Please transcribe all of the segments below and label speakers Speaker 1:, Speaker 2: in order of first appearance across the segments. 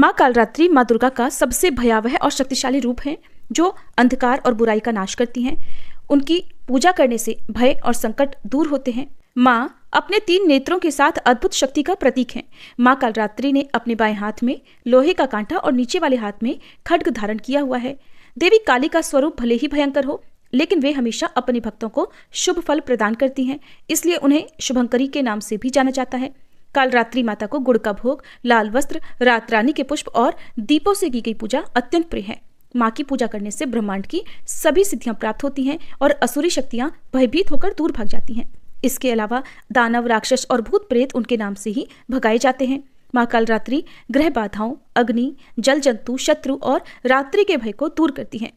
Speaker 1: माँ कालरात्रि माँ दुर्गा का सबसे भयावह और शक्तिशाली रूप है, जो अंधकार और बुराई का नाश करती हैं। उनकी पूजा करने से भय और संकट दूर होते हैं। माँ अपने 3 नेत्रों के साथ अद्भुत शक्ति का प्रतीक है। माँ कालरात्रि ने अपने बाएं हाथ में लोहे का कांटा और नीचे वाले हाथ में खड्ग धारण किया हुआ है। देवी काली का स्वरूप भले ही भयंकर हो, लेकिन वे हमेशा अपने भक्तों को शुभ फल प्रदान करती हैं, इसलिए उन्हें शुभंकरी के नाम से भी जाना जाता है। कालरात्रि माता को गुड़ का भोग, लाल वस्त्र, रात रानी के पुष्प और दीपों से की गई पूजा अत्यंत प्रिय है। माँ की पूजा करने से ब्रह्मांड की सभी सिद्धियां प्राप्त होती हैं और असुरी शक्तियां भयभीत होकर दूर भाग जाती हैं। इसके अलावा दानव, राक्षस और भूत प्रेत उनके नाम से ही भगाए जाते हैं। माँ कालरात्रि ग्रह बाधाओं, अग्नि, जल जंतु, शत्रु और रात्रि के भय को दूर करती हैं।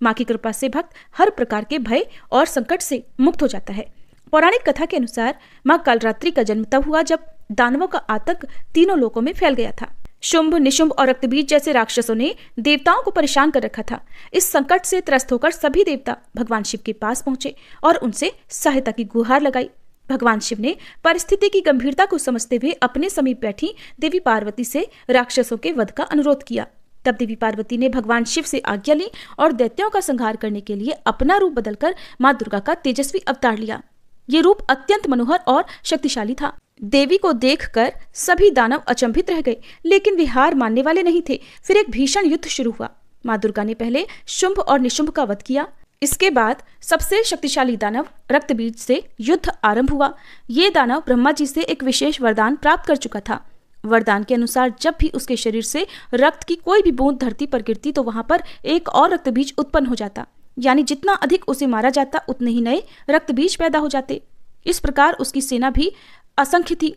Speaker 1: माँ की कृपा से भक्त हर प्रकार के भय और संकट से मुक्त हो जाता है। पौराणिक कथा के अनुसार माँ कालरात्रि का जन्म तब हुआ जब दानवों का आतंक तीनों लोकों में फैल गया था। शुंभ, निशुंभ और रक्तबीज जैसे राक्षसों ने देवताओं को परेशान कर रखा था। इस संकट से त्रस्त होकर सभी देवता भगवान शिव के पास पहुंचे और उनसे सहायता की गुहार लगाई। भगवान शिव ने परिस्थिति की गंभीरता को समझते हुए अपने समीप बैठी देवी पार्वती से राक्षसों के वध का अनुरोध किया। तब देवी पार्वती ने भगवान शिव से आज्ञा ली और दैत्यों का संहार करने के लिए अपना रूप बदलकर माँ दुर्गा का तेजस्वी अवतार लिया। ये रूप अत्यंत मनोहर और शक्तिशाली था। देवी को देखकर सभी दानव अचंभित रह गए, लेकिन वे हार मानने वाले नहीं थे। फिर एक भीषण युद्ध शुरू हुआ। माँ दुर्गा ने पहले शुंभ और निशुंभ का वध किया। इसके बाद सबसे शक्तिशाली दानव रक्तबीज से युद्ध आरंभ हुआ। ये दानव ब्रह्मा जी से एक विशेष वरदान प्राप्त कर चुका था। वरदान के अनुसार जब भी उसके शरीर से रक्त की कोई भी बूंद धरती पर गिरती तो वहां पर एक और रक्तबीज उत्पन्न हो जाता, यानी जितना अधिक उसे मारा जाता उतने ही नए रक्तबीज पैदा हो जाते। इस प्रकार उसकी सेना भी असंख्य थी।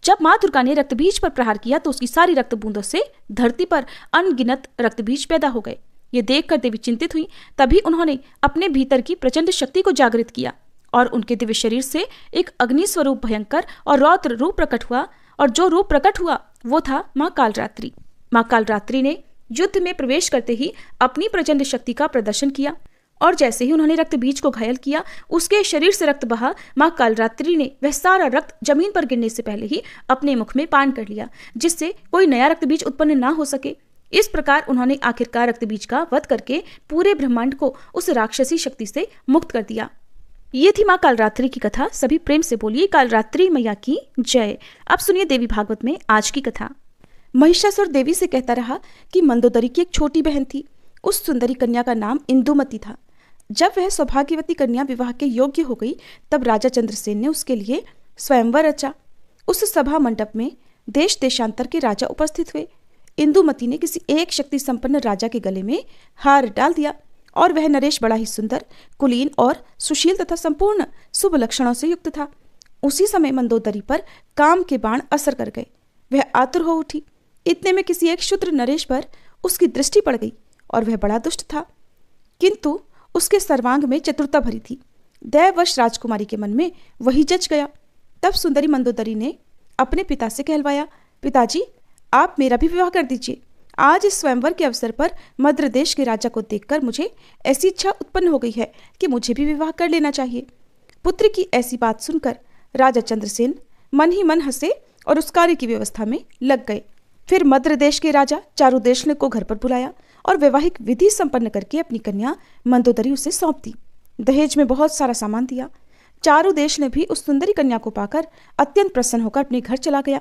Speaker 1: जब माँ दुर्गा ने रक्तबीज पर प्रहार किया तो उसकी सारी रक्त बूंदों से धरती पर अनगिनत रक्तबीज पैदा हो गए। ये देखकर देवी चिंतित हुई। तभी उन्होंने अपने भीतर की प्रचंड शक्ति को जागृत किया और उनके दिव्य शरीर से एक अग्नि स्वरूप भयंकर और रौद्र रूप प्रकट हुआ, और जो रूप प्रकट हुआ वो था माँ कालरात्रि। माँ कालरात्रि ने युद्ध में प्रवेश करते ही अपनी प्रचंड शक्ति का प्रदर्शन किया और जैसे ही उन्होंने रक्तबीज को घायल किया, उसके शरीर से रक्त बहा। माँ कालरात्रि ने वह सारा रक्त जमीन पर गिरने से पहले ही अपने मुख में पान कर लिया, जिससे कोई नया रक्तबीज उत्पन्न ना हो सके। इस प्रकार उन्होंने आखिरकार रक्तबीज का वध करके पूरे ब्रह्मांड को उस राक्षसी शक्ति से मुक्त कर दिया। ये थी माँ कालरात्रि की कथा। सभी प्रेम से बोलिए कालरात्रि मैया की जय। अब सुनिए देवी भागवत में आज की कथा। महिषासुर देवी से कहता रहा कि मंदोदरी की एक छोटी बहन थी। उस सुंदरी कन्या का नाम इंदुमती था। जब वह सौभाग्यवती कन्या विवाह के योग्य हो गई, तब राजा चंद्रसेन ने उसके लिए स्वयंवर रचा। उस सभा मंडप में देश देशांतर के राजा उपस्थित हुए। इंदुमती ने किसी एक शक्ति संपन्न राजा के गले में हार डाल दिया और वह नरेश बड़ा ही सुंदर, कुलीन और सुशील तथा संपूर्ण शुभ लक्षणों से युक्त था। उसी समय मंदोदरी पर काम के बाण असर कर गए। वह आतुर हो उठी। इतने में किसी एक शूद्र नरेश पर उसकी दृष्टि पड़ गई और वह बड़ा दुष्ट था, किंतु उसके सर्वांग में चतुरता भरी थी। दैववश राजकुमारी के मन में वही जच गया। तब सुंदरी मंदोदरी ने अपने पिता से कहलवाया, पिताजी, आप मेरा भी विवाह कर दीजिए। आज इस स्वयंवर के अवसर पर मद्र देश के राजा को देखकर मुझे ऐसी इच्छा उत्पन्न हो गई है कि मुझे भी विवाह कर लेना चाहिए। पुत्र की ऐसी बात सुनकर राजा चंद्रसेन मन ही मन हंसे और उस कार्य की व्यवस्था में लग गए। फिर मद्र देश के राजा चारुदेशने को घर पर बुलाया और वैवाहिक विधि संपन्न करके अपनी कन्या मंदोदरी उसे सौंप दी। दहेज में बहुत सारा सामान दिया। चारुदेश ने भी उस सुंदरी कन्या को पाकर अत्यंत प्रसन्न होकर अपने घर चला गया।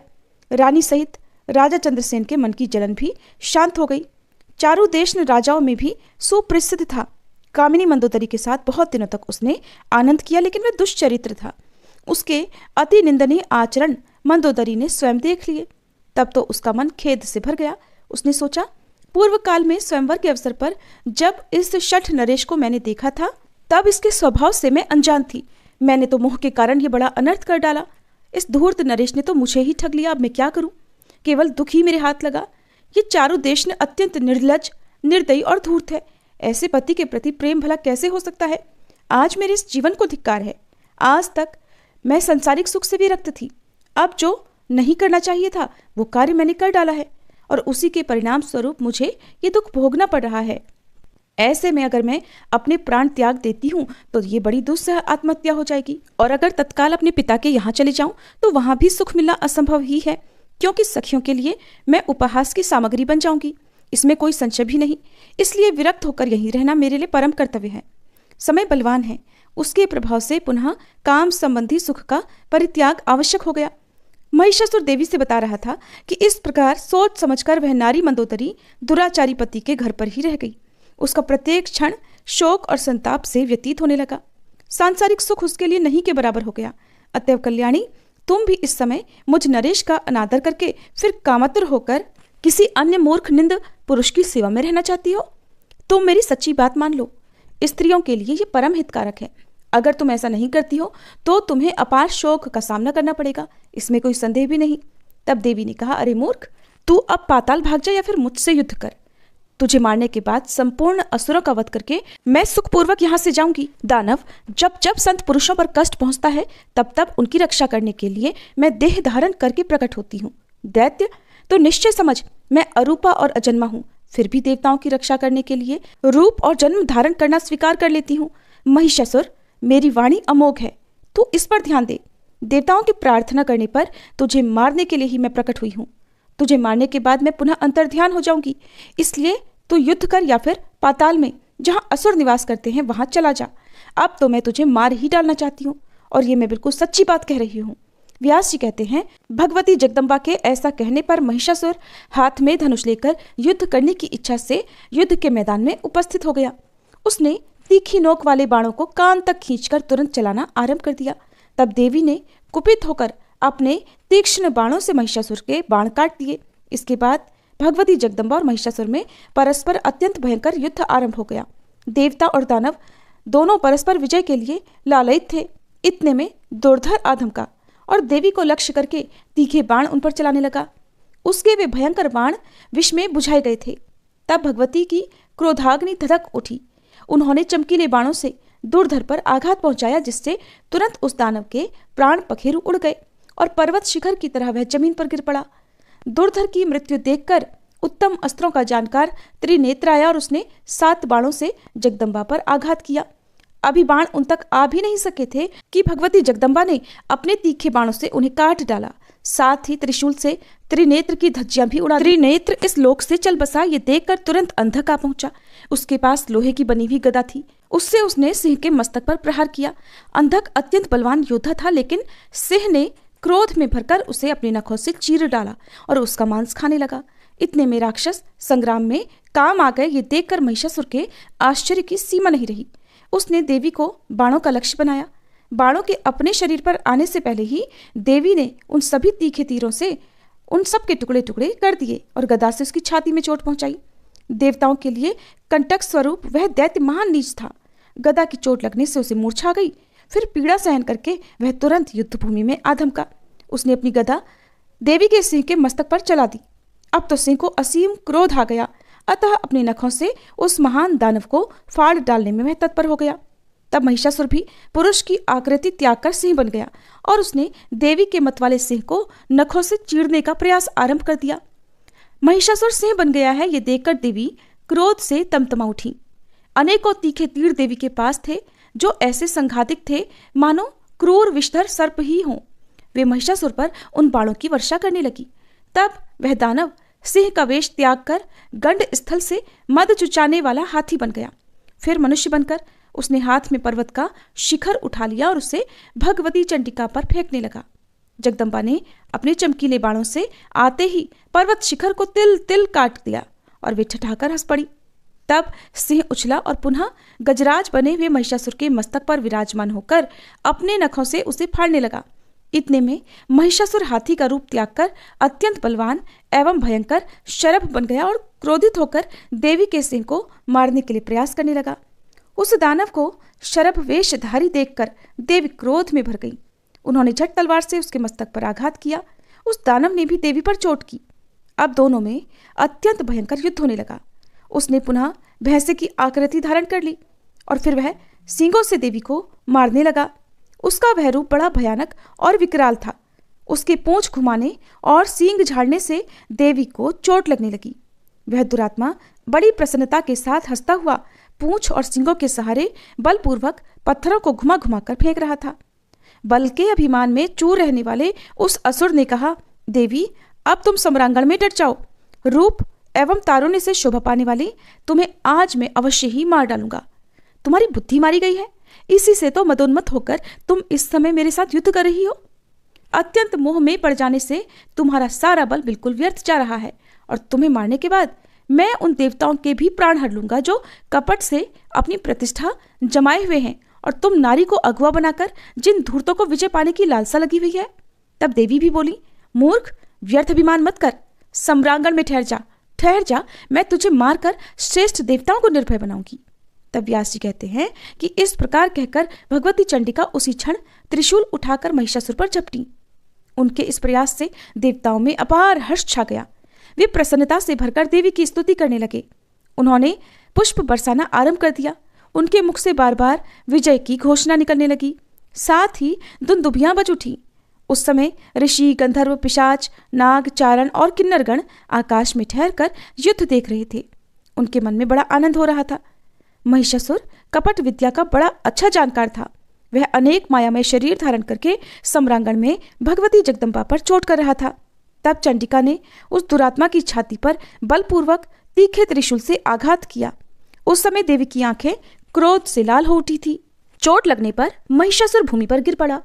Speaker 1: रानी सहित राजा चंद्रसेन के मन की जलन भी शांत हो गई। चारुदेश ने राजाओं में भी सुप्रसिद्ध था। कामिनी मंदोदरी के साथ बहुत दिनों तक उसने आनंद किया, लेकिन वह दुष्चरित्र था। उसके अति निंदनीय आचरण मंदोदरी ने स्वयं देख लिए। तब तो उसका मन खेद से भर गया। उसने सोचा, पूर्व काल में स्वयंवर के अवसर पर जब इस शठ नरेश को मैंने देखा था, तब इसके स्वभाव से मैं अनजान थी। मैंने तो मोह के कारण ये बड़ा अनर्थ कर डाला। इस धूर्त नरेश ने तो मुझे ही ठग लिया। अब मैं क्या करूं? केवल दुख ही मेरे हाथ लगा। ये चारुदेश ने अत्यंत निर्लज, निर्दयी और धूर्त है। ऐसे पति के प्रति प्रेम भला कैसे हो सकता है? आज मेरे इस जीवन को धिक्कार है। आज तक मैं संसारिक सुख से भी रक्त थी। अब जो नहीं करना चाहिए था वो कार्य मैंने कर डाला है और उसी के परिणाम स्वरूप मुझे ये दुख भोगना पड़ रहा है। ऐसे में अगर मैं अपने प्राण त्याग देती हूँ तो ये बड़ी दुस्सह आत्महत्या हो जाएगी, और अगर तत्काल अपने पिता के यहाँ चले जाऊं तो वहां भी सुख मिलना असंभव ही है। क्योंकि सखियों के लिए मैं उपहास की सामग्री बन जाऊंगी, इसमें कोई संशय भी नहीं। इसलिए विरक्त होकर यहीं रहना मेरे लिए परम कर्तव्य है। समय बलवान है, उसके प्रभाव से पुनः काम संबंधी सुख का परित्याग आवश्यक हो गया। महिषासुर देवी से बता रहा था कि इस प्रकार सोच समझकर वह नारी मंदोदरी दुराचारी पति के घर पर ही रह गई। उसका प्रत्येक क्षण शोक और संताप से व्यतीत होने लगा। सांसारिक सुख उसके लिए नहीं के बराबर हो गया। अतएव कल्याणी, तुम भी इस समय मुझ नरेश का अनादर करके फिर कामातुर होकर किसी अन्य मूर्ख निंद पुरुष की सेवा में रहना चाहती हो? तुम मेरी सच्ची बात मान लो, स्त्रियों के लिए ये परम हितकारक है। अगर तुम ऐसा नहीं करती हो तो तुम्हें अपार शोक का सामना करना पड़ेगा, इसमें कोई संदेह भी नहीं। तब देवी ने कहा, अरे मूर्ख, तू अब पाताल भाग जा या फिर मुझसे युद्ध कर। तुझे मारने के बाद संपूर्ण असुरों का वध करके मैं सुखपूर्वक यहाँ से जाऊंगी। दानव, जब जब संत पुरुषों पर कष्ट पहुंचता है तब तब उनकी रक्षा करने के लिए मैं देह धारण करके प्रकट होती हूँ। दैत्य, तो निश्चय समझ, मैं अरूपा और अजन्मा हूँ, फिर भी देवताओं की रक्षा करने के लिए रूप और जन्म धारण करना स्वीकार कर लेती हूँ। महिषासुर, मेरी वाणी अमोघ है, तू इस पर ध्यान दे। देवताओं की प्रार्थना करने पर तुझे मारने के लिए ही मैं प्रकट हुई हूँ। तुझे मारने के बाद मैं पुनः अंतर्ध्यान हो जाऊंगी, इसलिए तू युद्ध कर या फिर पाताल में जहां असुर निवास करते हैं वहां चला जा। अब तो मैं तुझे मार ही डालना चाहती हूँ, और ये मैं बिल्कुल सच्ची बात कह रही हूँ। व्यास जी कहते हैं, भगवती जगदम्बा के ऐसा कहने पर महिषासुर हाथ में धनुष लेकर युद्ध करने की इच्छा से युद्ध के मैदान में उपस्थित हो गया। उसने तीखी नोक वाले बाणों को कान तक खींचकर तुरंत चलाना आरंभ कर दिया। तब देवी ने कुपित होकर अपने तीक्ष्ण बाणों से महिषासुर के बाण काट दिए। इसके बाद भगवती जगदम्बा और महिषासुर में परस्पर अत्यंत भयंकर युद्ध आरंभ हो गया। देवता और दानव दोनों परस्पर विजय के लिए लालयित थे। इतने में दुर्धर आधमका और देवी को लक्ष्य करके तीखे बाण उन पर चलाने लगा। उसके वे भयंकर बाण विष में बुझाए गए थे। तब भगवती की क्रोधाग्नि धधक उठी। उन्होंने चमकीले बाणों से दुर्धर पर आघात पहुंचाया, जिससे तुरंत उस दानव के प्राण पखेरु उड़ गए और पर्वत शिखर की तरह वह जमीन पर गिर पड़ा। दुर्धर की मृत्यु देखकर उत्तम अस्त्रों का जानकार त्रिनेत्र आया और उसने 7 बाणों से जगदम्बा पर आघात किया। अभी बाण उन तक आ भी नहीं सके थे कि भगवती जगदम्बा ने अपने तीखे बाणों से उन्हें काट डाला। साथ ही त्रिशूल से त्रिनेत्र की धज्जियां भी उड़ा दी। त्रिनेत्र इस लोक से चल बसा, ये देखकर तुरंत अंधक आ पहुंचा। उसके पास लोहे की बनी हुई गदा थी, उससे उसने सिंह के मस्तक पर प्रहार किया। अंधक अत्यंत बलवान योद्धा था, लेकिन सिंह ने क्रोध में भरकर उसे अपने नखों से चीर डाला और उसका मांस खाने लगा। इतने में राक्षस संग्राम में काम आ गए। ये देखकर महिषासुर के आश्चर्य की सीमा नहीं रही। उसने देवी को बाणों का लक्ष्य बनाया। बाणों के अपने शरीर पर आने से पहले ही देवी ने उन सभी तीखे तीरों से उन सब के टुकड़े टुकड़े कर दिए और गदा से उसकी छाती में चोट पहुंचाई। देवताओं के लिए कंटक स्वरूप वह दैत्य महान नीच था। गदा की चोट लगने से उसे मूर्छा गई। फिर पीड़ा सहन करके वह तुरंत युद्ध भूमि में आधमका। उसने अपनी गदा देवी के सिंह के मस्तक पर चला दी। अब तो सिंह को असीम क्रोध आ गया, अतः अपने नखों से उस महान दानव को फाड़ डालने में वह तत्पर हो गया। तब महिषासुर भी पुरुष की आकृति त्याग कर सिंह बन गया और उसने देवी के मत वाले सिंह को नखों से चीरने का प्रयास आरंभ कर दिया। महिषासुर सिंह बन गया है, ये देखकर देवी क्रोध से तमतमा उठी। अनेकों तीखे तीर देवी के पास थे, जो ऐसे संघातिक थे मानो क्रूर विषधर सर्प ही हों। वे महिषासुर पर उन बाणों की वर्षा करने लगी। तब वह दानव सिंह का वेश त्याग कर गंड स्थल से मद चुचाने वाला हाथी बन गया। फिर मनुष्य बनकर उसने हाथ में पर्वत का शिखर उठा लिया और उसे भगवती चंडिका पर फेंकने लगा। जगदम्बा ने अपने चमकीले बाणों से आते ही पर्वत शिखर को तिल तिल काट दिया और वे ठठाकर हंस पड़ी। तब सिंह उछला और पुनः गजराज बने हुए महिषासुर के मस्तक पर विराजमान होकर अपने नखों से उसे फाड़ने लगा। इतने में महिषासुर हाथी का रूप त्याग कर अत्यंत बलवान एवं भयंकर शरभ बन गया और क्रोधित होकर देवी के सिंह को मारने के लिए प्रयास करने लगा। उस दानव को शरभ वेशधारी देखकर देवी क्रोध में भर गई। उन्होंने झट तलवार से उसके मस्तक पर आघात किया। उस दानव ने भी देवी पर चोट की। अब दोनों में अत्यंत भयंकर युद्ध होने लगा। उसने पुनः भैंसे की आकृति धारण कर ली और फिर वह सींगों से देवी को मारने लगा। उसका वह रूप बड़ा भयानक और विकराल था। उसके पूंछ घुमाने और सींग झाड़ने से देवी को चोट लगने लगी। वह दुरात्मा बड़ी प्रसन्नता के साथ हंसता हुआ पूंछ और सींगों के सहारे बलपूर्वक पत्थरों को घुमा घुमा कर फेंक रहा था। बल के अभिमान में चूर रहने वाले उस असुर ने कहा, देवी अब तुम सम्रांगण में डट जाओ। रूप एवं तारुण्य से शोभा पाने वाली तुम्हें आज मैं अवश्य ही मार डालूंगा। तुम्हारी बुद्धि मारी गई है, इसी से तो मदोन्मत्त होकर तुम इस समय मेरे साथ युद्ध कर रही हो। अत्यंत मोह में पड़ जाने से तुम्हारा सारा बल बिल्कुल व्यर्थ जा रहा है, और तुम्हें मारने के बाद मैं उन देवताओं के भी प्राण हर लूंगा जो कपट से अपनी प्रतिष्ठा जमाए हुए हैं, और तुम नारी को अगुआ बनाकर जिन धूर्तों को विजय पाने की लालसा लगी हुई है। तब देवी भी बोली, मूर्ख, व्यर्थ अभिमान मत कर, सम्रांगण में ठहर जा, मैं तुझे मारकर श्रेष्ठ देवताओं को निर्भय बनाऊंगी। तब व्यास जी कहते हैं कि इस प्रकार कहकर भगवती चंडिका उसी क्षण त्रिशूल उठाकर महिषासुर पर झपटी। उनके इस प्रयास से देवताओं में अपार हर्ष छा गया। वे प्रसन्नता से भरकर देवी की स्तुति करने लगे। उन्होंने पुष्प बरसाना आरंभ कर दिया। उनके मुख से बार बार विजय की घोषणा निकलने लगी। साथ ही दुंदुभियां बज उठी। उस समय ऋषि, गंधर्व, पिशाच, नाग, चारण और किन्नरगण आकाश में ठहरकर युद्ध देख रहे थे। उनके मन में बड़ा आनंद हो रहा था। महिषासुर कपट विद्या का बड़ा अच्छा जानकार था। वह अनेक मायामय शरीर धारण करके सम्रांगण में भगवती जगदम्बा पर चोट कर रहा था। तब चंडिका ने उस दुरात्मा की छाती पर बलपूर्वक तीखे त्रिशूल से आघात किया। उस समय देवी की आंखें क्रोध से लाल हो उठी थी। चोट लगने पर महिषासुर भूमि पर गिर पड़ा।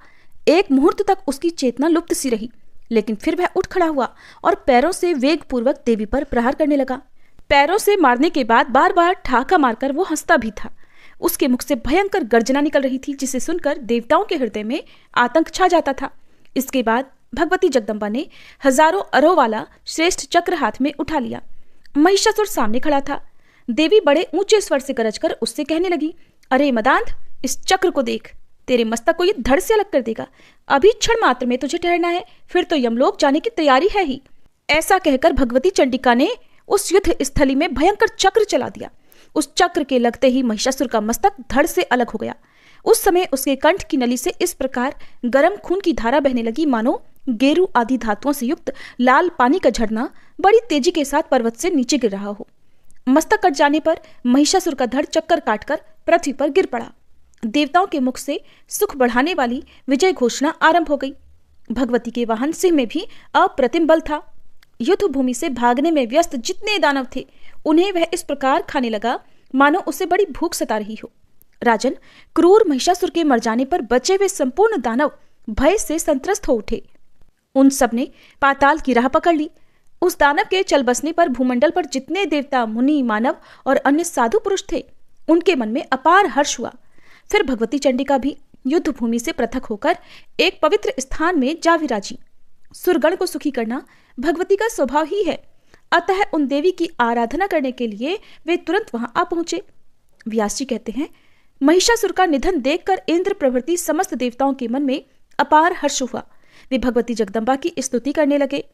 Speaker 1: एक मुहूर्त तक उसकी चेतना लुप्त सी रही, लेकिन फिर वह उठ खड़ा हुआ और पैरों से वेगपूर्वक देवी पर प्रहार करने लगा। पैरों से मारने के बाद बार बार ठाका मारकर वो हंसता भी था। उसके मुख से भयंकर गर्जना निकल रही थी, जिसे सुनकर देवताओं के हृदय में आतंक छा जाता था। इसके बाद भगवती जगदम्बा ने हजारों अरों वाला श्रेष्ठ चक्र हाथ में उठा लिया। महिषासुर सामने खड़ा था। देवी बड़े ऊंचे स्वर से गरजकर उससे कहने लगी, अरे मदांध, इस चक्र को देख, तेरे मस्तक को ये धड़ से अलग कर देगा। अभी क्षण मात्र में तुझे ठहरना है, फिर तो यमलोक जाने की तैयारी है ही। ऐसा कहकर भगवती चंडिका ने उस युद्ध स्थली में भयंकर चक्र चला दिया। उस चक्र के लगते ही महिषासुर का मस्तक धड़ से अलग हो गया। उस समय उसके कंठ की नली से इस प्रकार गर्म खून की धारा बहने लगी, मानो गेरू आदि धातुओं से युक्त लाल पानी का झरना बड़ी तेजी के साथ पर्वत से नीचे गिर रहा हो। मस्तक कट जाने पर महिषासुर का धड़ चक्कर काटकर पृथ्वी पर गिर पड़ा। देवताओं के मुख से सुख बढ़ाने वाली विजय घोषणा आरंभ हो गई। भगवती के वाहन सिंह में भी अप्रतिम बल था। युद्ध भूमि से भागने में व्यस्त जितने दानव थे, उन्हें वह इस प्रकार खाने लगा मानो उसे बड़ी भूख सता रही हो। राजन, क्रूर महिषासुर के मर जाने पर बचे हुए संपूर्ण दानव भय से संत्रस्त हो उठे। उन सब ने पाताल की राह पकड़ ली। उस दानव के चल बसने पर भूमंडल पर जितने देवता, मुनि, मानव और अन्य साधु पुरुष थे, उनके मन में अपार हर्ष हुआ। फिर भगवती चंडिका भी युद्ध भूमि से पृथक होकर एक पवित्र स्थान में जा विराजी। सुरगण को सुखी करना भगवती का स्वभाव ही है, अतः उन देवी की आराधना करने के लिए वे तुरंत वहां आ पहुंचे। व्यास जी कहते हैं, महिषासुर का निधन देखकर इंद्र प्रभृति समस्त देवताओं के मन में अपार हर्ष हुआ। वे भगवती जगदम्बा की स्तुति करने लगे।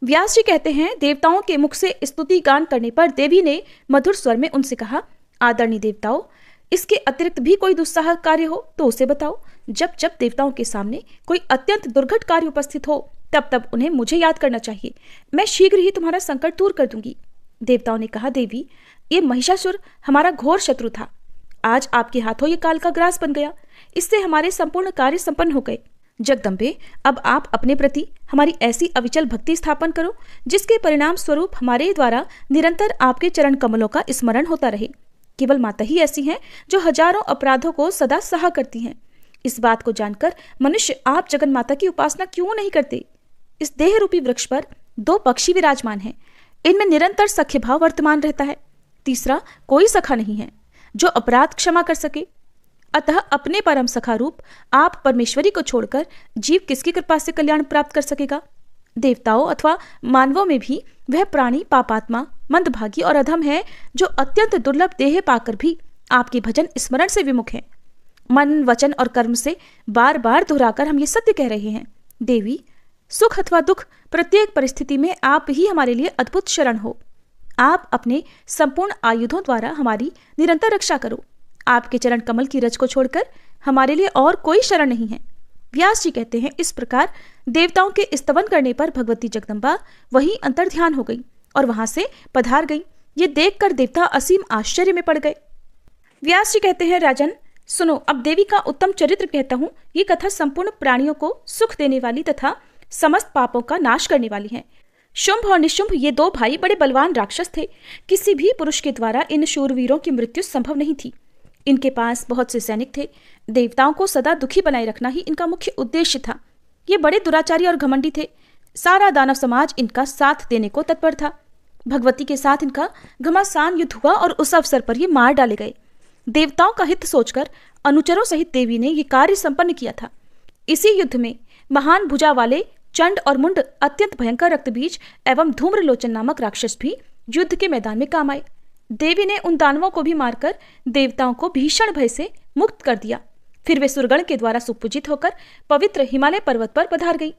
Speaker 1: व्यास जी कहते हैं, देवताओं के मुख से स्तुति गान करने पर देवी ने मधुर स्वर में उनसे कहा, आदरणीय देवताओं, इसके अतिरिक्त भी कोई दुस्साह कार्य हो तो उसे बताओ। जब जब देवताओं के सामने कोई अत्यंत दुर्घट कार्य उपस्थित हो, तब तब उन्हें मुझे याद करना चाहिए। मैं शीघ्र ही तुम्हारा संकट दूर कर दूंगी। देवताओं ने कहा, देवी, ये महिषासुर हमारा घोर शत्रु था। आज आपके हाथों ये काल का ग्रास बन गया। इससे हमारे संपूर्ण कार्य संपन्न हो गए। जगदम्बे, अब आप अपने प्रति हमारी ऐसी अविचल भक्ति स्थापन करो, जिसके परिणाम स्वरूप हमारे द्वारा निरंतर आपके चरण कमलों का स्मरण होता रहे। केवल माता ही ऐसी हैं जो हजारों अपराधों को सदा सहा करती हैं। इस बात को जानकर मनुष्य आप जगन माता की उपासना क्यों नहीं करते? इस देह रूपी वृक्ष पर 2 पक्षी विराजमान हैं। इनमें निरंतर सख्य भाव वर्तमान रहता है। तीसरा कोई सखा नहीं है जो अपराध क्षमा कर सके। अतः अपने परम सखा रूप आप परमेश्वरी को छोड़कर जीव किसकी कृपा से कल्याण प्राप्त कर सकेगा? देवताओं अथवा मानवों में भी वह प्राणी पापात्मा, मंदभागी और अधम है जो अत्यंत दुर्लभ देह पाकर भी आपके भजन स्मरण से विमुख है। मन, वचन और कर्म से बार बार दोहराकर हम ये सत्य कह रहे हैं, देवी, सुख अथवा दुख प्रत्येक परिस्थिति में आप ही हमारे लिए अद्भुत शरण हो। आप अपने संपूर्ण आयुधों द्वारा हमारी निरंतर रक्षा करो। आपके चरण कमल की रज को छोड़कर हमारे लिए और कोई शरण नहीं है। व्यास जी कहते हैं, इस प्रकार देवताओं के स्तवन करने पर भगवती जगदम्बा वहीं अंतर ध्यान हो गई और वहां से पधार गई। ये देखकर देवता असीम आश्चर्य में पड़ गए। व्यास जी कहते हैं, राजन सुनो, अब देवी का उत्तम चरित्र कहता हूँ। ये कथा संपूर्ण प्राणियों को सुख देने वाली तथा समस्त पापों का नाश करने वाली है। शुंभ और निशुंभ ये दो भाई बड़े बलवान राक्षस थे। किसी भी पुरुष के द्वारा इन शूरवीरों की मृत्यु संभव नहीं थी। इनके पास बहुत से सैनिक थे। देवताओं को सदा दुखी बनाए रखना ही इनका मुख्य उद्देश्य था। ये बड़े दुराचारी और घमंडी थे। सारा दानव समाज इनका साथ देने को तत्पर था। भगवती के साथ इनका घमासान युद्ध हुआ और उस अवसर पर ये मार डाले गए। देवताओं का हित सोचकर अनुचरों सहित देवी ने ये कार्य संपन्न किया था। इसी युद्ध में महान भुजा वाले चंड और मुंड अत्यंत भयंकर रक्तबीज एवं धूम्रलोचन नामक राक्षस भी युद्ध के मैदान में काम आए। देवी ने उन दानवों को भी मारकर देवताओं को भीषण भय से मुक्त कर दिया। फिर वे सुरगण के द्वारा सुपूजित होकर पवित्र हिमालय पर्वत पर पधार गई।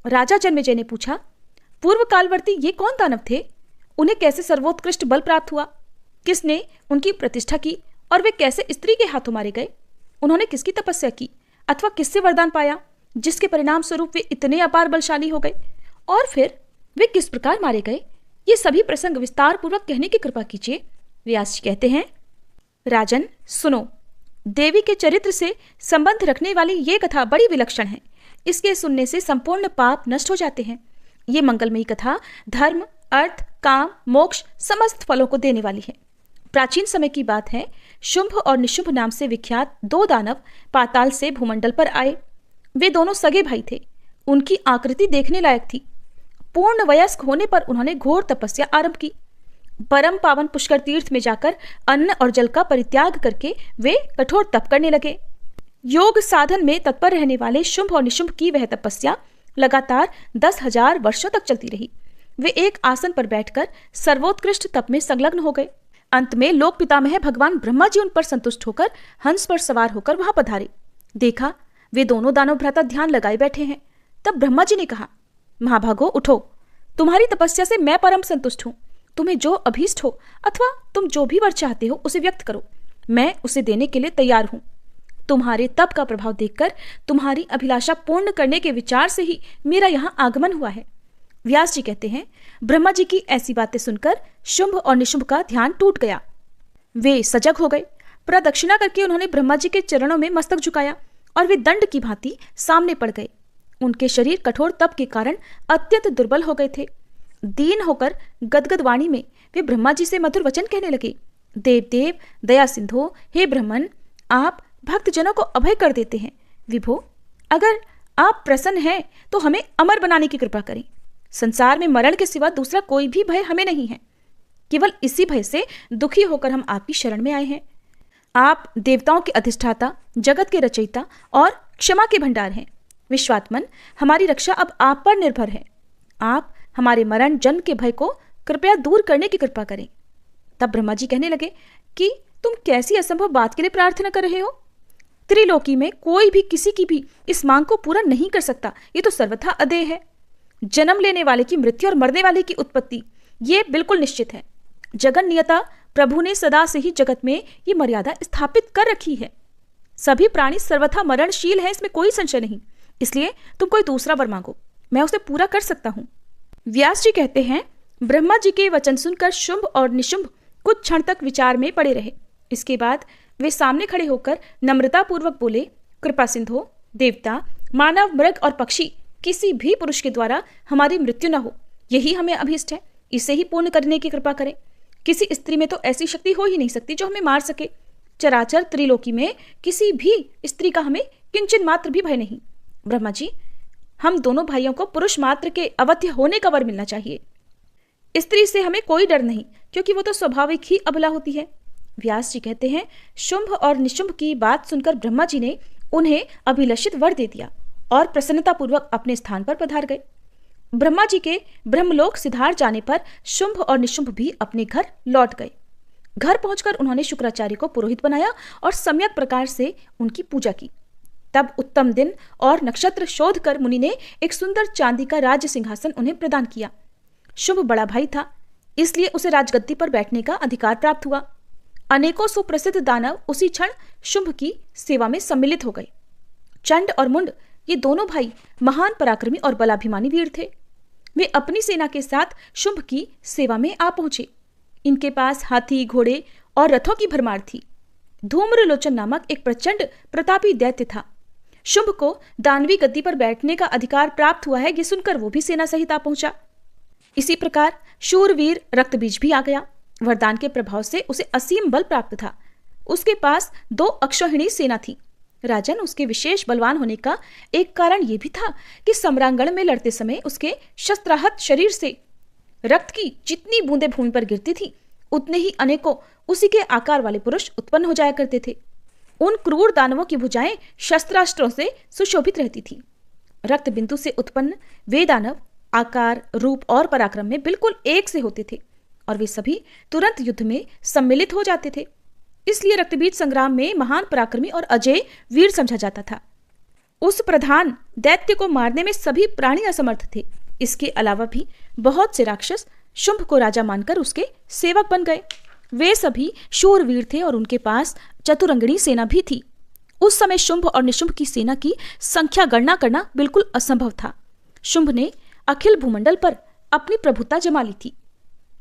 Speaker 1: राजा जन्मेजय ने पूछा, पूर्व कालवर्ती ये कौन दानव थे? उन्हें कैसे सर्वोत्कृष्ट बल प्राप्त हुआ? किसने उनकी प्रतिष्ठा की और वे कैसे स्त्री के हाथों मारे गए? उन्होंने किसकी तपस्या की अथवा किससे वरदान पाया जिसके परिणाम स्वरूप वे इतने अपार बलशाली हो गए? और फिर वे किस प्रकार मारे गए? ये सभी प्रसंग विस्तार पूर्वक कहने की कृपा कीजिए। व्यास जी कहते हैं, राजन सुनो, देवी के चरित्र से संबंध रखने वाली ये कथा बड़ी विलक्षण है। इसके सुनने से संपूर्ण पाप नष्ट हो जाते हैं। ये मंगलमयी कथा धर्म, अर्थ, काम, मोक्ष समस्त फलों को देने वाली है। प्राचीन समय की बात है, शुंभ और निशुंभ नाम से विख्यात दो दानव पाताल से भूमंडल पर आए। वे दोनों सगे भाई थे। उनकी आकृति देखने लायक थी। पूर्ण वयस्क होने पर उन्होंने घोर तपस्या आरंभ की। परम पावन पुष्कर तीर्थ में जाकर अन्न और जल का परित्याग करके वे कठोर तप करने लगे। योग साधन में तत्पर रहने वाले शुंभ और निशुंभ की वह तपस्या लगातार 10,000 वर्षों तक चलती रही। वे एक आसन पर बैठकर सर्वोत्कृष्ट तप में संलग्न हो गए। अंत में लोक पितामह भगवान ब्रह्मा जी उन पर संतुष्ट होकर हंस पर सवार होकर वहां पधारे। देखा वे दोनों दानव भ्राता ध्यान लगाए बैठे हैं। तब ब्रह्मा जी ने कहा, महाभागो उठो, तुम्हारी तपस्या से मैं परम संतुष्ट हूं। तुम्हें जो अभीष्ट हो अथवा तुम जो भी वर चाहते हो उसे व्यक्त करो, मैं उसे देने के लिए तैयार हूं। तुम्हारे तप का प्रभाव देखकर तुम्हारी अभिलाषा पूर्ण करने के विचार से ही मेरा यहाँ आगमन हुआ है। व्यास जी कहते हैं, ब्रह्मा जी की ऐसी बातें सुनकर शुंभ और निशुंभ का ध्यान टूट गया। वे सजग हो गए। प्रदक्षिणा करके उन्होंने ब्रह्मा जी के चरणों में मस्तक झुकाया और वे दंड की भांति सामने पड़ गए। उनके शरीर कठोर तप के कारण अत्यंत दुर्बल हो गए थे। दीन होकर गदगद वाणी में वे ब्रह्मा जी से मधुर वचन कहने लगे, देव देव दया सिंधो, हे ब्रह्मन, आप भक्तजनों को अभय कर देते हैं। विभो, अगर आप प्रसन्न हैं तो हमें अमर बनाने की कृपा करें। संसार में मरण के सिवा दूसरा कोई भी भय हमें नहीं है। केवल इसी भय से दुखी होकर हम आपकी शरण में आए हैं। आप देवताओं के अधिष्ठाता, जगत के रचयिता और क्षमा के भंडार हैं। विश्वात्मन, हमारी रक्षा अब आप पर निर्भर है। आप हमारे मरण जन्म के भय को कृपया दूर करने की कृपा करें। तब ब्रह्मा जी कहने लगे कि तुम कैसी असंभव बात के लिए प्रार्थना कर रहे हो? त्रिलोकी में कोई भी किसी की भी इस मांग को पूरा नहीं कर सकता। ये तो सर्वथा अदेय है। जन्म लेने वाले की मृत्यु और मरने वाले की उत्पत्ति ये बिल्कुल निश्चित है। जगन नियता प्रभु ने सदा से ही जगत में ये मर्यादा स्थापित कर रखी है। सभी प्राणी सर्वथा मरणशील है, इसमें कोई संशय नहीं। इसलिए तुम कोई दूसरा वर मांगो, मैं उसे पूरा कर सकता हूँ। व्यास जी कहते हैं, ब्रह्मा जी के वचन सुनकर शुंभ और निशुंभ कुछ क्षण तक विचार में पड़े रहे। इसके बाद वे सामने खड़े होकर नम्रता पूर्वक बोले, कृपा सिंधो, देवता, मानव, मृग और पक्षी किसी भी पुरुष के द्वारा हमारी मृत्यु न हो, यही हमें अभीष्ट है। इसे ही पूर्ण करने की कृपा करें। किसी स्त्री में तो ऐसी शक्ति हो ही नहीं सकती जो हमें मार सके। चराचर त्रिलोकी में किसी भी स्त्री का हमें किंचन मात्र भी भय नहीं। ब्रह्मा जी, हम दोनों भाइयों को पुरुष मात्र के अवध्य होने का वर मिलना चाहिए। स्त्री से हमें कोई डर नहीं, क्योंकि वो तो स्वाभाविक ही अबला होती है। व्यास जी कहते हैं, शुंभ और निशुंभ की बात सुनकर ब्रह्मा जी ने उन्हें अभिलषित वर दे दिया और प्रसन्नतापूर्वक अपने स्थान पर पधार गए। ब्रह्मा जी के ब्रह्मलोक सिधार जाने पर शुंभ और निशुंभ भी अपने घर लौट गए। घर पहुंचकर उन्होंने शुक्राचार्य को पुरोहित बनाया और सम्यक प्रकार से उनकी पूजा की। तब उत्तम दिन और नक्षत्र शोध कर मुनि ने एक सुंदर चांदी का राज सिंहासन उन्हें प्रदान किया। शुंभ बड़ा भाई था, इसलिए उसे राजगद्दी पर बैठने का अधिकार प्राप्त हुआ। अनेकों सुप्रसिद्ध दानव उसी क्षण शुंभ की सेवा में सम्मिलित हो गए। चंड और मुंड ये दोनों भाई महान पराक्रमी और बलाभिमानी वीर थे। वे अपनी सेना के साथ शुंभ की सेवा में आ पहुंचे। इनके पास हाथी, घोड़े और रथों की भरमार थी। धूम्रलोचन नामक एक प्रचंड प्रतापी दैत्य था। शुंभ को दानवी गद्दी पर बैठने का अधिकार प्राप्त हुआ है, ये सुनकर वो भी सेना सहित आ पहुंचा। इसी प्रकार शूरवीर रक्तबीज भी आ गया। वरदान के प्रभाव से उसे असीम बल प्राप्त था। उसके पास 2 अक्षौहिणी सेना थी। राजन, उसके विशेष बलवान होने का एक कारण यह भी था कि सम्रांगण में लड़ते समय उसके शस्त्राहत शरीर से रक्त की जितनी बूंदें भूमि पर गिरती थी, उतने ही अनेकों उसी के आकार वाले पुरुष उत्पन्न हो जाया करते थे। उन क्रूर दानवों की भुजाएं शस्त्रास्त्रों से सुशोभित रहती थी। रक्त बिंदु से उत्पन्न वे दानव आकार, रूप और पराक्रम में बिल्कुल एक से होते थे और वे सभी तुरंत युद्ध में सम्मिलित हो जाते थे। इसलिए रक्तबीज संग्राम में महान पराक्रमी और अजय वीर समझा जाता था। उस प्रधान दैत्य को मारने में सभी प्राणी असमर्थ थे। इसके अलावा भी बहुत से राक्षस शुंभ को राजा मानकर उसके सेवक बन गए। वे सभी शूरवीर थे और उनके पास चतुरंगिणी सेना भी थी। उस समय शुंभ और निशुंभ की सेना की संख्या गणना करना बिल्कुल असंभव था। शुंभ ने अखिल भूमंडल पर अपनी प्रभुता जमा ली थी।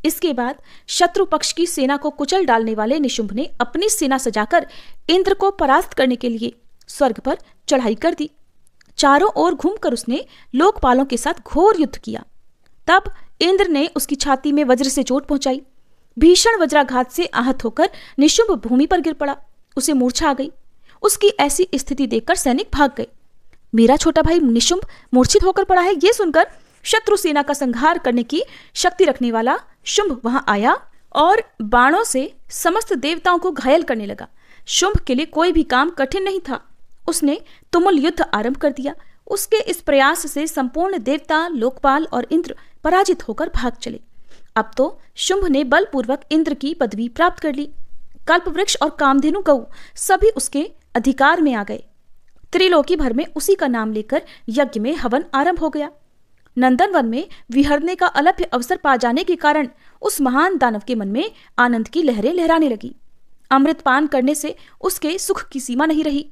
Speaker 1: इसके बाद शत्रु पक्ष की सेना को कुचल डालने वाले निशुंभ ने अपनी सेना सजाकर इंद्र को परास्त करने के लिए स्वर्ग पर चढ़ाई कर दी। चारों ओर घूमकर उसने लोकपालों के साथ घोर युद्ध किया। तब इंद्र ने उसकी छाती में वज्र से चोट पहुंचाई। भीषण वज्राघात से आहत होकर निशुंभ भूमि पर गिर पड़ा। उसे मूर्छा आ गई। उसकी ऐसी स्थिति देखकर सैनिक भाग गए। मेरा छोटा भाई निशुंभ मूर्छित होकर पड़ा है, यह सुनकर शत्रु सेना का संहार करने की शक्ति रखने वाला शुंभ वहां आया और बाणों से समस्त देवताओं को घायल करने लगा। शुंभ के लिए कोई भी काम कठिन नहीं था। उसने तुमुल युद्ध आरंभ कर दिया। उसके इस प्रयास से संपूर्ण देवता, लोकपाल और इंद्र पराजित होकर भाग चले। अब तो शुंभ ने बलपूर्वक इंद्र की पदवी प्राप्त कर ली। कल्पवृक्ष और कामधेनु गऊ सभी उसके अधिकार में आ गए। त्रिलोकी भर में उसी का नाम लेकर यज्ञ में हवन आरंभ हो गया। नंदन वन में विहरने का अलभ्य अवसर पा जाने के कारण उस महान दानव के मन में आनंद की लहरें लहराने लगी। अमृत पान करने से उसके सुख की सीमा नहीं रही।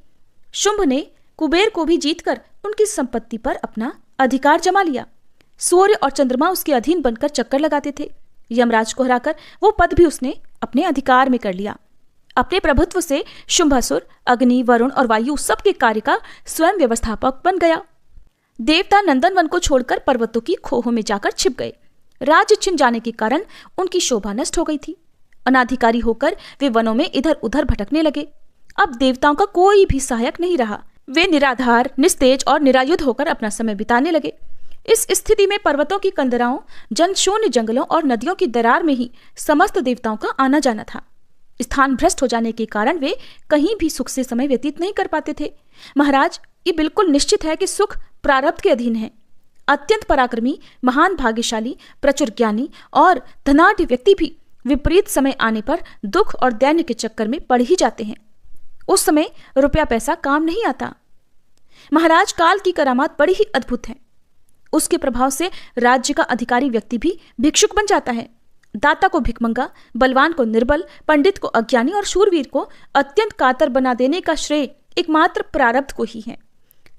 Speaker 1: शुंभ ने कुबेर को भी जीतकर उनकी संपत्ति पर अपना अधिकार जमा लिया। सूर्य और चंद्रमा उसके अधीन बनकर चक्कर लगाते थे। यमराज को हराकर वो पद भी उसने अपने अधिकार में कर लिया। अपने प्रभुत्व से शुंभासुर, अग्नि, वरुण और वायु सबके कार्य का स्वयं व्यवस्थापक बन गया। देवता नंदनवन को छोड़कर पर्वतों की खोहों में जाकर छिप गए। राज्य छिन जाने के कारण उनकी शोभा नष्ट हो गई थी। अनाधिकारी होकर वे वनों में इधर उधर भटकने लगे। अब देवताओं का कोई भी सहायक नहीं रहा। वे निराधार, निस्तेज और निरायुध होकर अपना समय बिताने लगे। इस स्थिति में पर्वतों की कंदराओं, जनशून्य जंगलों और नदियों की दरार में ही समस्त देवताओं का आना जाना था। स्थान भ्रष्ट हो जाने के कारण वे कहीं भी सुख से समय व्यतीत नहीं कर पाते थे। महाराज, ये बिल्कुल निश्चित है कि सुख प्रारब्ध के अधीन है। अत्यंत पराक्रमी, महान भाग्यशाली, प्रचुर ज्ञानी और धनाढ्य व्यक्ति भी विपरीत समय आने पर दुख और दैन्य के चक्कर में पड़ ही जाते हैं। उस समय रुपया पैसा काम नहीं आता। महाराज, काल की करामात बड़ी ही अद्भुत है। उसके प्रभाव से राज्य का अधिकारी व्यक्ति भी भिक्षुक बन जाता है। दाता को भिखमंगा, बलवान को निर्बल, पंडित को अज्ञानी और शूरवीर को अत्यंत कातर बना देने का श्रेय एकमात्र प्रारब्ध को ही है।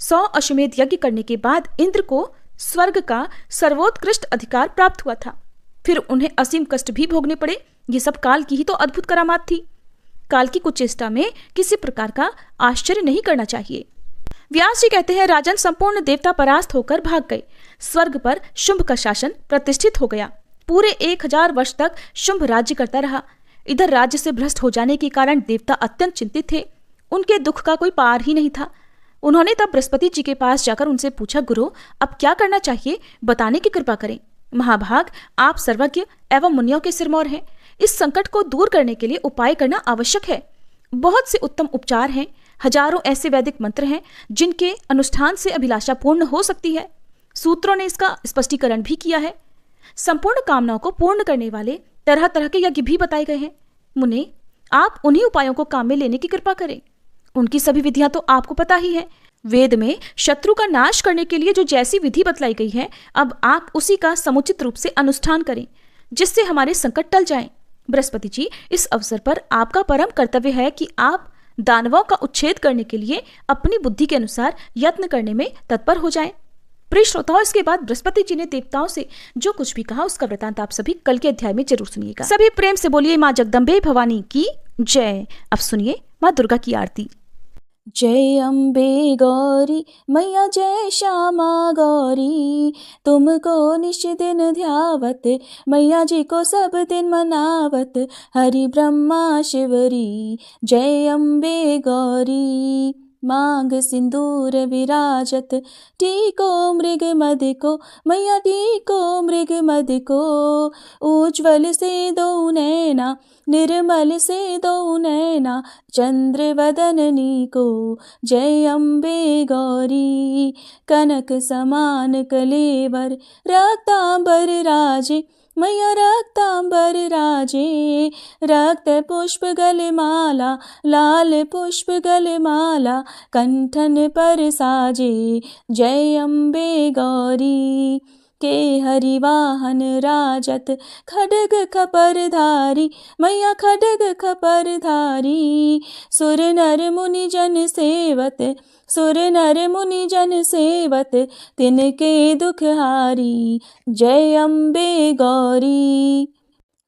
Speaker 1: 100 अश्वमेध यज्ञ करने के बाद इंद्र को स्वर्ग का सर्वोत्कृष्ट अधिकार प्राप्त हुआ था। फिर उन्हें असीम कष्ट भी भोगने पड़े। ये सब काल की ही तो अद्भुत करामात थी। काल की कुचेष्टा में किसी प्रकार का आश्चर्य नहीं करना चाहिए। व्यास जी कहते हैं, राजन, संपूर्ण देवता परास्त होकर भाग गए। स्वर्ग पर शुंभ का शासन प्रतिष्ठित हो गया। पूरे 1000 वर्ष तक शुंभ राज्य करता रहा। इधर राज्य से भ्रष्ट हो जाने के कारण देवता अत्यंत चिंतित थे। उनके दुख का कोई पार ही नहीं था। उन्होंने तब बृहस्पति जी के पास जाकर उनसे पूछा, गुरु, अब क्या करना चाहिए, बताने की कृपा करें। महाभाग, आप सर्वज्ञ एवं मुनियों के सिरमौर हैं। इस संकट को दूर करने के लिए उपाय करना आवश्यक है। बहुत से उत्तम उपचार हैं। हजारों ऐसे वैदिक मंत्र हैं जिनके अनुष्ठान से अभिलाषा पूर्ण हो सकती है। सूत्रों ने इसका स्पष्टीकरण भी किया है। संपूर्ण कामनाओं को पूर्ण करने वाले तरह तरह के यज्ञ भी बताए गए हैं। मुने, आप उन्हीं उपायों को काम में लेने की कृपा करें। उनकी सभी विधियां तो आपको पता ही है। वेद में शत्रु का नाश करने के लिए जो जैसी विधि बतलाई गई है, अब आप उसी का समुचित रूप से अनुष्ठान करें, जिससे हमारे संकट टल जाएं। बृहस्पति जी, इस अवसर पर आपका परम कर्तव्य है कि आप दानवों का उच्छेद करने के लिए अपनी बुद्धि के अनुसार यत्न करने में तत्पर हो जाएं। प्रिय श्रोताओं, इसके बाद बृहस्पति जी ने देवताओं से जो कुछ भी कहा उसका वृतांत आप सभी कल के अध्याय में जरूर सुनिएगा। सभी प्रेम से बोलिए माँ जगदम्बे भवानी की जय। अब सुनिए माँ दुर्गा की आरती। जय अम्बे गौरी मैया जय श्यामा गौरी, तुमको निश दिन ध्यावत, मैया जी को सब दिन मनावत, हरि ब्रह्मा शिवरी। जय अम्बे गौरी मांग सिंदूर विराजत, टीको मृग मद को मैया टीको मृग मद को, उज्ज्वल से दो नैना निर्मल से दो नैना, चंद्र वदननी को। जय अम्बे गौरी कनक समान कलेवर, रक्तांबर राजे मैया रक्तांबर राजे, रक्त पुष्प गलमाला लाल पुष्प गलमाला, कंठन पर साजे। जय अम्बे गौरी के हरिवाहन राजत, खड्ग खपरधारी मैया खड्ग खपरधारी, सुर नर मुनि जन सेवत, सुर नर मुनि जन सेवत, तिनके दुख हारी। जय अम्बे गौरी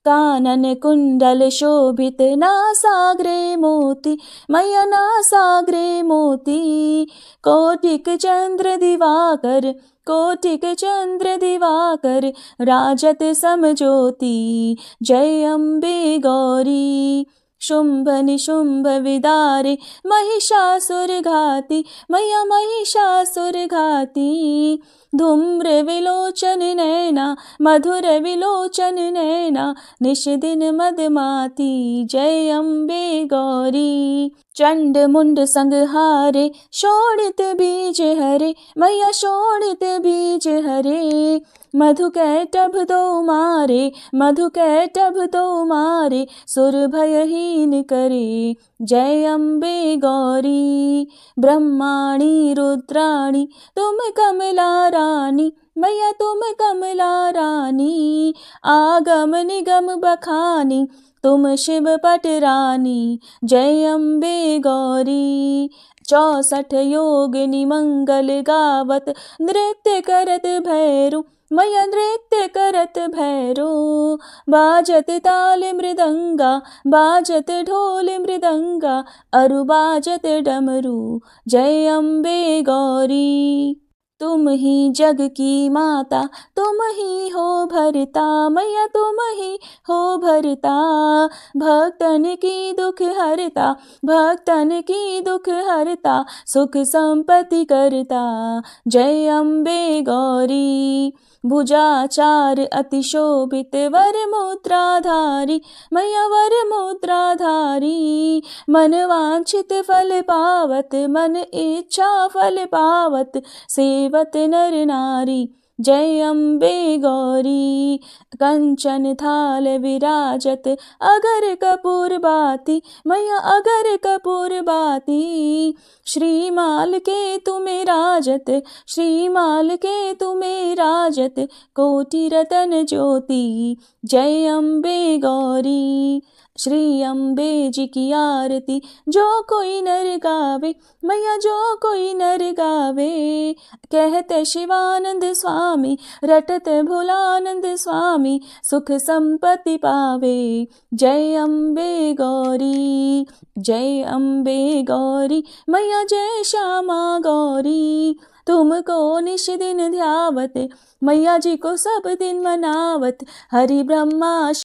Speaker 1: कानन कुंडल शोभित, नासाग्रे मोती मैया नासाग्रे मोती, कोटिक चंद्र दिवाकर कोटिक चंद्र दिवाकर, राजत समज्योति। जय अम्बे गौरी शुंभ निशुंभ विदारे, महिषासुर घाती मैया महिषासुर घाती, धूम्र विलोचन नैना मधुर विलोचन नैना, निश दिन मदमाती। जय अम्बे गौरी चंड मुंड संहारे, शोणित बीज हरे मैया शोणित बीज हरे, मधु कैटभ दो मारे मधु कैटभ दो मारे, सुर भयहीन करे। जय अम्बे गौरी ब्रह्माणी रुद्राणी, तुम कमला रानी मैया तुम कमला रानी, आगम निगम बखानी तुम शिव पट रानी। जय अम्बे गौरी 64 योगिनी मंगल गावत, नृत्य करत भैरू मैया नृत्य करत भैरू, बाजत ताल मृदंगा बाजत ढोल मृदंगा, अरु बाजत डमरू। जय अम्बे गौरी तुम ही जग की माता, तुम ही हो भरता मैया तुम ही हो भरता, भक्तन की दुख हरता भक्तन की दुख हरता, सुख संपत्ति करता। जय अम्बे गौरी भुजाचार अति शोभित, वर मुद्राधारी मैया वर मुद्राधारी, मन वांछित फल पावत मन इच्छा फल पावत, सेवत नर नारी। जय अम्बे गौरी कंचन थाल विराजत, अगर कपूर बाती मैया अगर कपूर बाती, श्रीमाल के तुम्हें राजत श्रीमाल के तुम्हें राजत, कोटि रतन ज्योति। जय अम्बे गौरी श्री अम्बे जी की आरती, जो कोई नर गावे मैया जो कोई नर गावे, कहते शिवानंद स्वामी रटत भोलानंद स्वामी, सुख संपत्ति पावे। जय अम्बे गौरी जय अम्बे गौरी मैया जय श्यामा गौरी, तुमको निश दिन ध्यावत, मैया जी को सब दिन मनावत, हरि ब्रह्मा